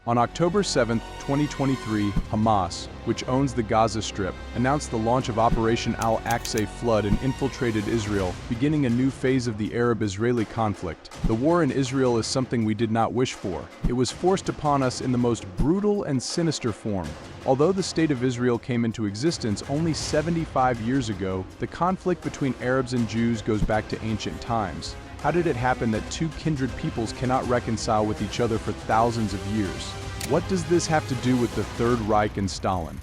On October 7, 2023, Hamas, which owns the Gaza Strip, announced the launch of Operation Al-Aqsa Flood and infiltrated Israel, beginning a new phase of the Arab-Israeli conflict. The war in Israel is something we did not wish for. It was forced upon us in the most brutal and sinister form. Although the State of Israel came into existence only 75 years ago, the conflict between Arabs and Jews goes back to ancient times. How did it happen that two kindred peoples cannot reconcile with each other for thousands of years? What does this have to do with the Third Reich and Stalin?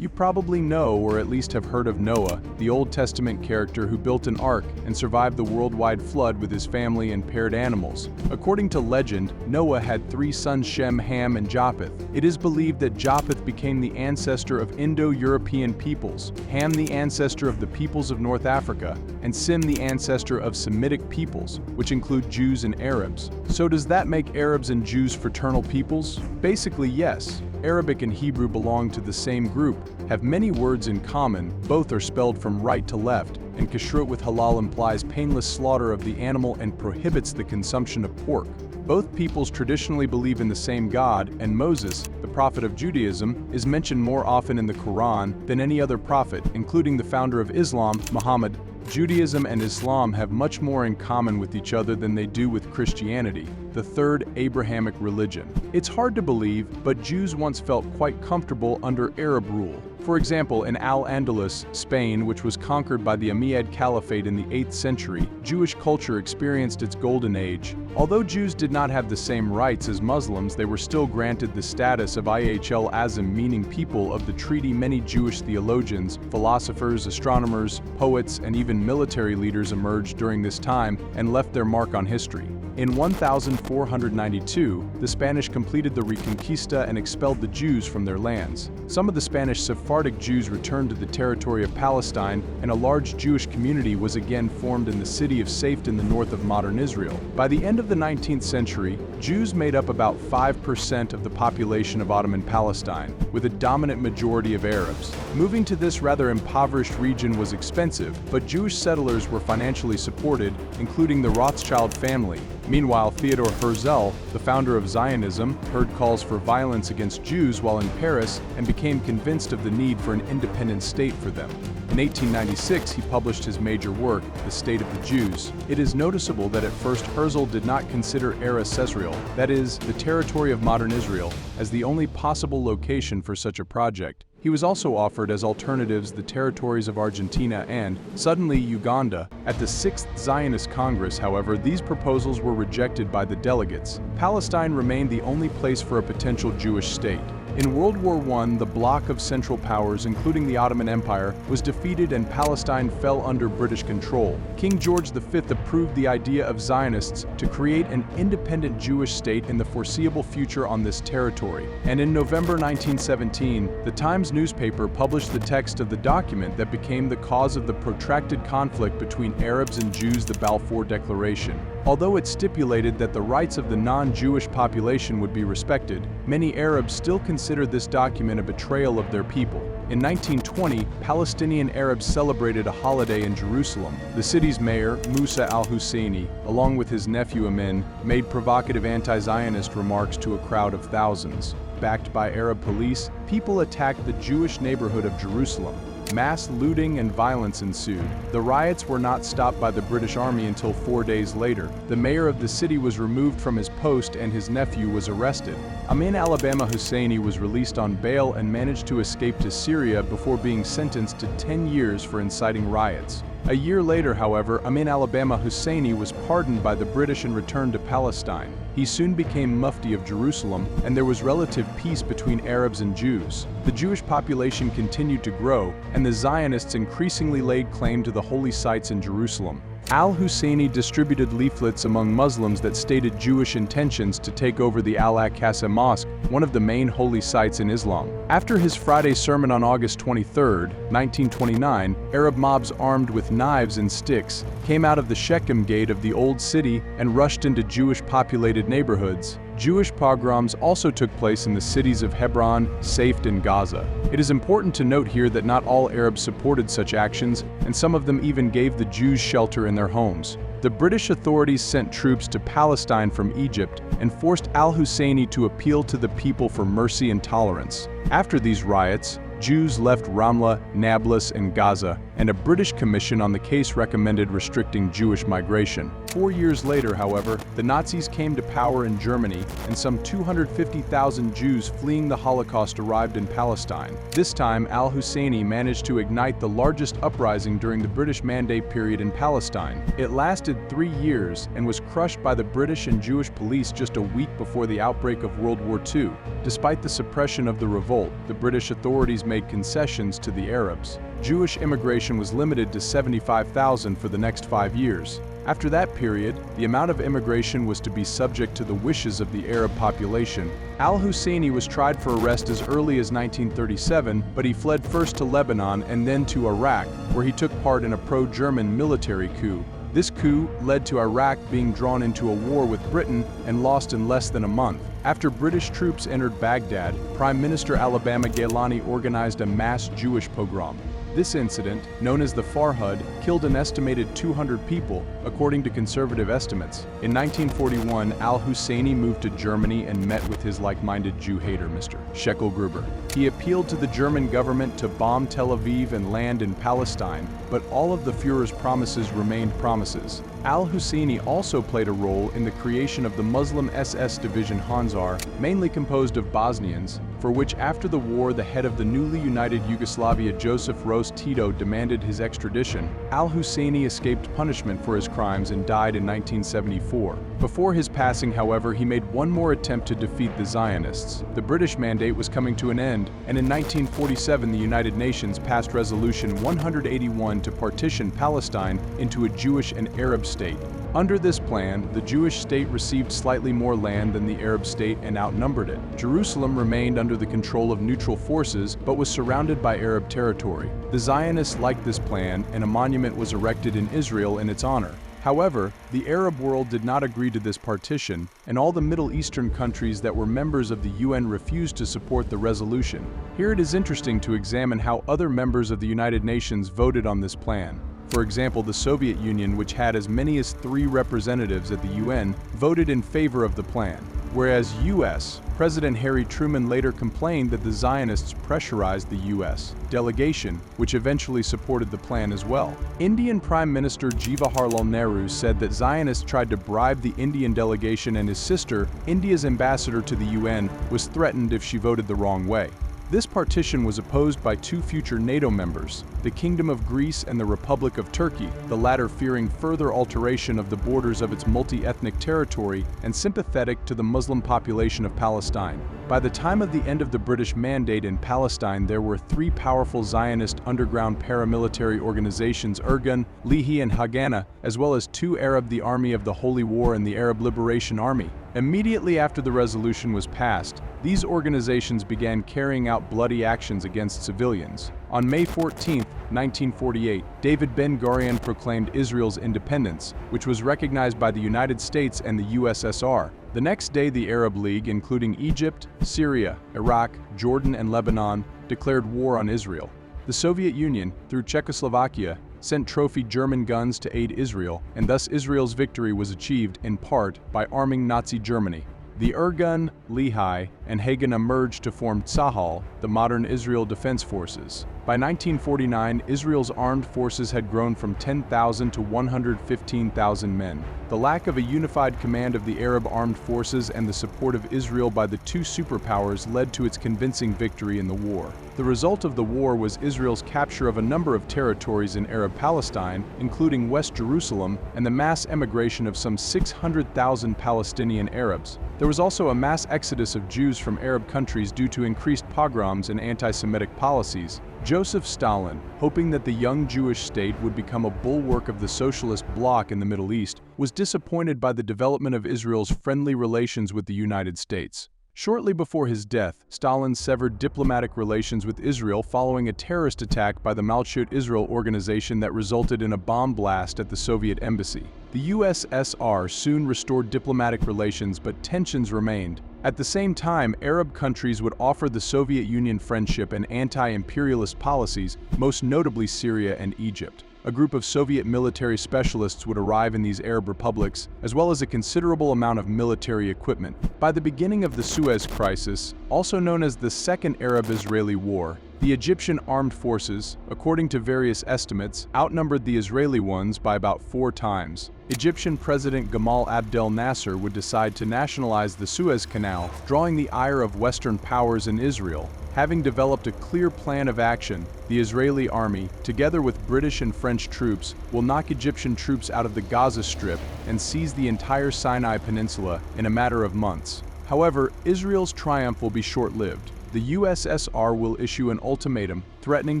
You probably know, or at least have heard of Noah, the Old Testament character who built an ark and survived the worldwide flood with his family and paired animals. According to legend, Noah had 3 sons, Shem, Ham, and Japheth. It is believed that Japheth became the ancestor of Indo-European peoples, Ham the ancestor of the peoples of North Africa, and Sem the ancestor of Semitic peoples, which include Jews and Arabs. So does that make Arabs and Jews fraternal peoples? Basically, yes. Arabic and Hebrew belong to the same group, have many words in common, both are spelled from right to left, and kashrut with halal implies painless slaughter of the animal and prohibits the consumption of pork. Both peoples traditionally believe in the same God, and Moses, the prophet of Judaism, is mentioned more often in the Quran than any other prophet, including the founder of Islam, Muhammad. Judaism and Islam have much more in common with each other than they do with Christianity, the third Abrahamic religion. It's hard to believe, but Jews once felt quite comfortable under Arab rule. For example, in Al-Andalus, Spain, which was conquered by the Umayyad Caliphate in the 8th century, Jewish culture experienced its golden age. Although Jews did not have the same rights as Muslims, they were still granted the status of Ahl Azim, meaning people of the treaty. Many Jewish theologians, philosophers, astronomers, poets, and even military leaders emerged during this time and left their mark on history. In 1492, the Spanish completed the Reconquista and expelled the Jews from their lands. Some of the Spanish Sephardic Jews returned to the territory of Palestine, and a large Jewish community was again formed in the city of Safed in the north of modern Israel. By the end of the 19th century, Jews made up about 5% of the population of Ottoman Palestine, with a dominant majority of Arabs. Moving to this rather impoverished region was expensive, but Jewish settlers were financially supported, including the Rothschild family. Meanwhile, Theodor Herzl, the founder of Zionism, heard calls for violence against Jews while in Paris and became convinced of the need for an independent state for them. In 1896, he published his major work, The State of the Jews. It is noticeable that at first Herzl did not consider Eretz Israel, that is, the territory of modern Israel, as the only possible location for such a project. He was also offered as alternatives the territories of Argentina and, suddenly, Uganda. At the 6th Zionist Congress, however, these proposals were rejected by the delegates. Palestine remained the only place for a potential Jewish state. In World War I, the bloc of Central Powers, including the Ottoman Empire, was defeated and Palestine fell under British control. King George V approved the idea of Zionists to create an independent Jewish state in the foreseeable future on this territory. And in November 1917, the Times newspaper published the text of the document that became the cause of the protracted conflict between Arabs and Jews, the Balfour Declaration. Although it stipulated that the rights of the non-Jewish population would be respected, many Arabs still consider this document a betrayal of their people. In 1920, Palestinian Arabs celebrated a holiday in Jerusalem. The city's mayor, Musa al-Husseini, along with his nephew Amin, made provocative anti-Zionist remarks to a crowd of thousands. Backed by Arab police, people attacked the Jewish neighborhood of Jerusalem. Mass looting and violence ensued. The riots were not stopped by the British Army until 4 days later. The mayor of the city was removed from his post and his nephew was arrested. Amin Husseini was released on bail and managed to escape to Syria before being sentenced to 10 years for inciting riots. A year later, however, Amin Husseini was pardoned by the British and returned to Palestine. He soon became Mufti of Jerusalem, and there was relative peace between Arabs and Jews. The Jewish population continued to grow, and the Zionists increasingly laid claim to the holy sites in Jerusalem. Al-Husseini distributed leaflets among Muslims that stated Jewish intentions to take over the Al-Aqsa Mosque, one of the main holy sites in Islam. After his Friday sermon on August 23, 1929, Arab mobs armed with knives and sticks came out of the Shechem gate of the old city and rushed into Jewish-populated neighborhoods. Jewish pogroms also took place in the cities of Hebron, Safed, and Gaza. It is important to note here that not all Arabs supported such actions, and some of them even gave the Jews shelter in their homes. The British authorities sent troops to Palestine from Egypt and forced al-Husseini to appeal to the people for mercy and tolerance. After these riots, Jews left Ramla, Nablus, and Gaza, and a British commission on the case recommended restricting Jewish migration. 4 years later, however, the Nazis came to power in Germany, and some 250,000 Jews fleeing the Holocaust arrived in Palestine. This time, al-Husseini managed to ignite the largest uprising during the British Mandate period in Palestine. It lasted 3 years and was crushed by the British and Jewish police just a week before the outbreak of World War II. Despite the suppression of the revolt, the British authorities made concessions to the Arabs. Jewish immigration was limited to 75,000 for the next 5 years. After that period, the amount of immigration was to be subject to the wishes of the Arab population. Al-Husseini was tried for arrest as early as 1937, but he fled first to Lebanon and then to Iraq, where he took part in a pro-German military coup. This coup led to Iraq being drawn into a war with Britain and lost in less than a month. After British troops entered Baghdad, Prime Minister Alabama Gaylani organized a mass Jewish pogrom. This incident, known as the Farhud, killed an estimated 200 people, according to conservative estimates. In 1941, al-Husseini moved to Germany and met with his like-minded Jew hater, Mr. Shekel Gruber. He appealed to the German government to bomb Tel Aviv and land in Palestine, but all of the Führer's promises remained promises. Al-Husseini also played a role in the creation of the Muslim SS division Hanzar, mainly composed of Bosnians, for which after the war the head of the newly united Yugoslavia Josip Broz Tito demanded his extradition. Al-Husseini escaped punishment for his crimes and died in 1974. Before his passing, however, he made one more attempt to defeat the Zionists. The British Mandate was coming to an end, and in 1947 the United Nations passed Resolution 181 to partition Palestine into a Jewish and Arab state. Under this plan, the Jewish state received slightly more land than the Arab state and outnumbered it. Jerusalem remained under the control of neutral forces but was surrounded by Arab territory. The Zionists liked this plan, and a monument was erected in Israel in its honor. However, the Arab world did not agree to this partition, and all the Middle Eastern countries that were members of the UN refused to support the resolution. Here it is interesting to examine how other members of the United Nations voted on this plan. For example, the Soviet Union, which had as many as 3 representatives at the UN, voted in favor of the plan. Whereas US President Harry Truman later complained that the Zionists pressurized the US delegation, which eventually supported the plan as well. Indian Prime Minister Jawaharlal Nehru said that Zionists tried to bribe the Indian delegation, and his sister, India's ambassador to the UN, was threatened if she voted the wrong way. This partition was opposed by 2 future NATO members, the Kingdom of Greece and the Republic of Turkey, the latter fearing further alteration of the borders of its multi-ethnic territory and sympathetic to the Muslim population of Palestine. By the time of the end of the British Mandate in Palestine, there were 3 powerful Zionist underground paramilitary organizations, Irgun, Lehi, and Haganah, as well as 2 Arab, the Army of the Holy War and the Arab Liberation Army. Immediately after the resolution was passed, these organizations began carrying out bloody actions against civilians. On May 14, 1948, David Ben-Gurion proclaimed Israel's independence, which was recognized by the United States and the USSR. The next day, the Arab League, including Egypt, Syria, Iraq, Jordan, and Lebanon, declared war on Israel. The Soviet Union, through Czechoslovakia, sent trophy German guns to aid Israel, and thus Israel's victory was achieved, in part, by arming Nazi Germany. The Irgun, Lehi, and Haganah merged to form Tzahal, the modern Israel Defense Forces. By 1949, Israel's armed forces had grown from 10,000 to 115,000 men. The lack of a unified command of the Arab armed forces and the support of Israel by the 2 superpowers led to its convincing victory in the war. The result of the war was Israel's capture of a number of territories in Arab Palestine, including West Jerusalem, and the mass emigration of some 600,000 Palestinian Arabs. There was also a mass exodus of Jews from Arab countries due to increased pogroms and anti-Semitic policies. Joseph Stalin, hoping that the young Jewish state would become a bulwark of the socialist bloc in the Middle East, was disappointed by the development of Israel's friendly relations with the United States. Shortly before his death, Stalin severed diplomatic relations with Israel following a terrorist attack by the Malchut Israel organization that resulted in a bomb blast at the Soviet embassy. The USSR soon restored diplomatic relations, but tensions remained. At the same time, Arab countries would offer the Soviet Union friendship and anti-imperialist policies, most notably Syria and Egypt. a group of Soviet military specialists would arrive in these Arab republics, as well as a considerable amount of military equipment. By the beginning of the Suez Crisis, also known as the Second Arab-Israeli War, the Egyptian armed forces, according to various estimates, outnumbered the Israeli ones by about 4 times. Egyptian President Gamal Abdel Nasser would decide to nationalize the Suez Canal, drawing the ire of Western powers in Israel. Having developed a clear plan of action, the Israeli army, together with British and French troops, will knock Egyptian troops out of the Gaza Strip and seize the entire Sinai Peninsula in a matter of months. However, Israel's triumph will be short-lived. The USSR will issue an ultimatum threatening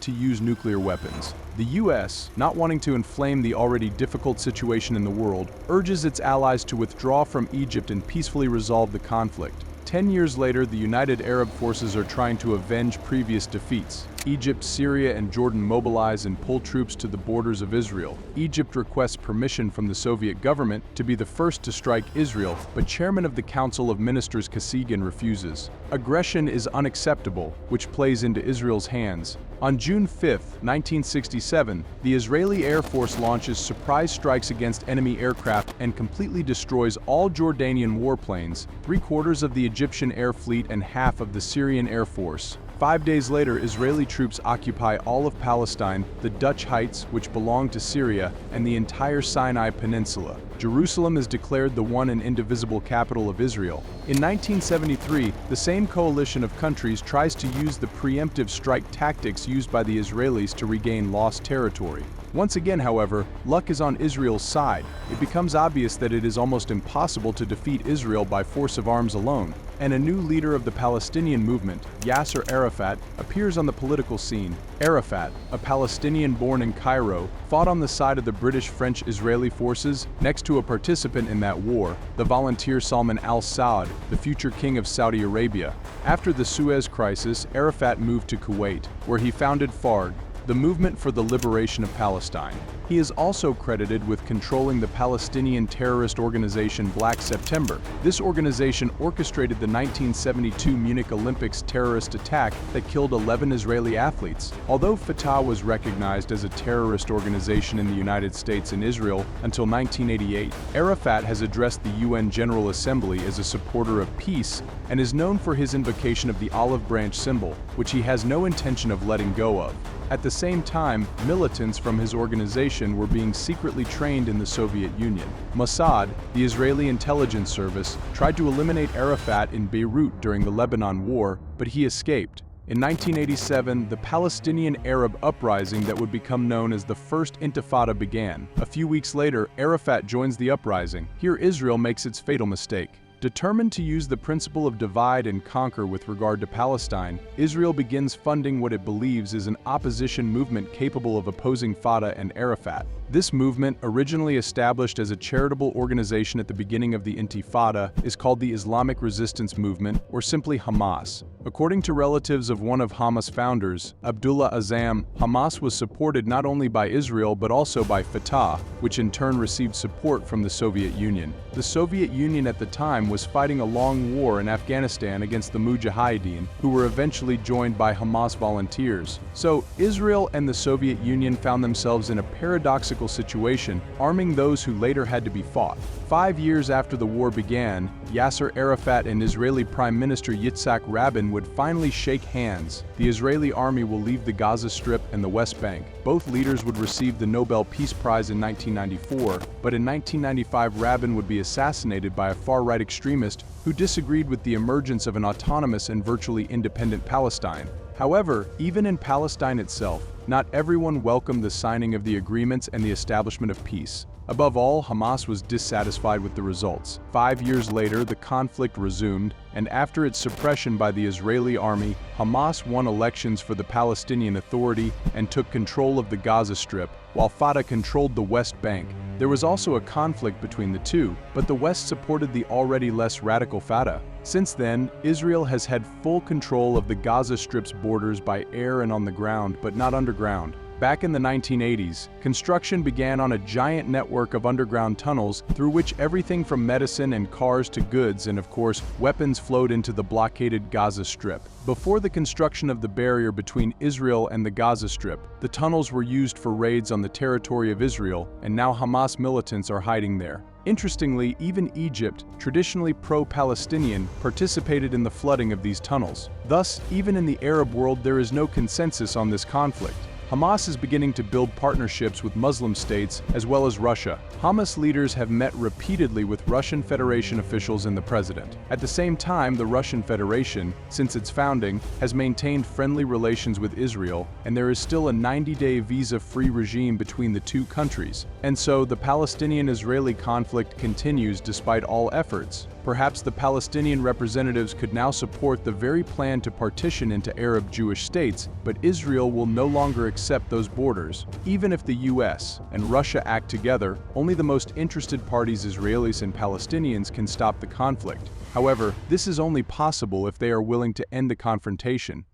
to use nuclear weapons. The US, not wanting to inflame the already difficult situation in the world, urges its allies to withdraw from Egypt and peacefully resolve the conflict. 10 years later, the United Arab Forces are trying to avenge previous defeats. Egypt, Syria, and Jordan mobilize and pull troops to the borders of Israel. Egypt requests permission from the Soviet government to be the first to strike Israel, but Chairman of the Council of Ministers Kosygin refuses. Aggression is unacceptable, which plays into Israel's hands. On June 5, 1967, the Israeli Air Force launches surprise strikes against enemy aircraft and completely destroys all Jordanian warplanes, 3/4 of the Egyptian air fleet and half of the Syrian Air Force. 5 days later, Israeli troops occupy all of Palestine, the Dutch Heights, which belong to Syria, and the entire Sinai Peninsula. Jerusalem is declared the one and indivisible capital of Israel. In 1973, the same coalition of countries tries to use the preemptive strike tactics used by the Israelis to regain lost territory. Once again, however, luck is on Israel's side. It becomes obvious that it is almost impossible to defeat Israel by force of arms alone, and a new leader of the Palestinian movement, Yasser Arafat, appears on the political scene. Arafat, a Palestinian born in Cairo, fought on the side of the British-French-Israeli forces next to a participant in that war, the volunteer Salman al-Saud, the future king of Saudi Arabia. After the Suez Crisis, Arafat moved to Kuwait, where he founded FARG, the Movement for the Liberation of Palestine. He is also credited with controlling the Palestinian terrorist organization Black September. This organization orchestrated the 1972 Munich Olympics terrorist attack that killed 11 Israeli athletes. Although Fatah was recognized as a terrorist organization in the United States and Israel until 1988, Arafat has addressed the UN General Assembly as a supporter of peace and is known for his invocation of the olive branch symbol, which he has no intention of letting go of. At the same time, militants from his organization were being secretly trained in the Soviet Union. Mossad, the Israeli intelligence service, tried to eliminate Arafat in Beirut during the Lebanon War, but he escaped. In 1987, the Palestinian Arab uprising that would become known as the First Intifada began. A few weeks later, Arafat joins the uprising. Here Israel makes its fatal mistake. Determined to use the principle of divide and conquer with regard to Palestine, Israel begins funding what it believes is an opposition movement capable of opposing Fatah and Arafat. This movement, originally established as a charitable organization at the beginning of the Intifada, is called the Islamic Resistance Movement, or simply Hamas. According to relatives of one of Hamas' founders, Abdullah Azzam, Hamas was supported not only by Israel but also by Fatah, which in turn received support from the Soviet Union. The Soviet Union at the time was fighting a long war in Afghanistan against the Mujahideen, who were eventually joined by Hamas volunteers. So Israel and the Soviet Union found themselves in a paradoxical situation, arming those who later had to be fought. 5 years after the war began, Yasser Arafat and Israeli Prime Minister Yitzhak Rabin would finally shake hands. The Israeli army will leave the Gaza Strip and the West Bank. Both leaders would receive the Nobel Peace Prize in 1994, but in 1995 Rabin would be assassinated by a far-right extremist who disagreed with the emergence of an autonomous and virtually independent Palestine. However, even in Palestine itself, not everyone welcomed the signing of the agreements and the establishment of peace. Above all, Hamas was dissatisfied with the results. 5 years later, the conflict resumed, and after its suppression by the Israeli army, Hamas won elections for the Palestinian Authority and took control of the Gaza Strip, while Fatah controlled the West Bank. There was also a conflict between the two, but the West supported the already less radical Fatah. Since then, Israel has had full control of the Gaza Strip's borders by air and on the ground, but not underground. Back in the 1980s, construction began on a giant network of underground tunnels through which everything from medicine and cars to goods and, of course, weapons flowed into the blockaded Gaza Strip. Before the construction of the barrier between Israel and the Gaza Strip, the tunnels were used for raids on the territory of Israel, and now Hamas militants are hiding there. Interestingly, even Egypt, traditionally pro-Palestinian, participated in the flooding of these tunnels. Thus, even in the Arab world, there is no consensus on this conflict. Hamas is beginning to build partnerships with Muslim states as well as Russia. Hamas leaders have met repeatedly with Russian Federation officials and the president. At the same time, the Russian Federation, since its founding, has maintained friendly relations with Israel, and there is still a 90-day visa-free regime between the two countries. And so, the Palestinian-Israeli conflict continues despite all efforts. Perhaps the Palestinian representatives could now support the very plan to partition into Arab Jewish states, but Israel will no longer accept those borders. Even if the US and Russia act together, only the most interested parties, Israelis and Palestinians, can stop the conflict. However, this is only possible if they are willing to end the confrontation.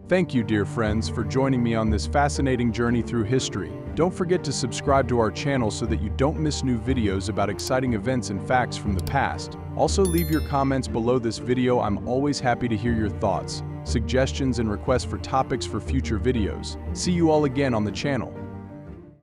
Thank you, dear friends, for joining me on this fascinating journey through history. Don't forget to subscribe to our channel so that you don't miss new videos about exciting events and facts from the past. Also, leave your comments below this video. I'm always happy to hear your thoughts, suggestions, and requests for topics for future videos. See you all again on the channel.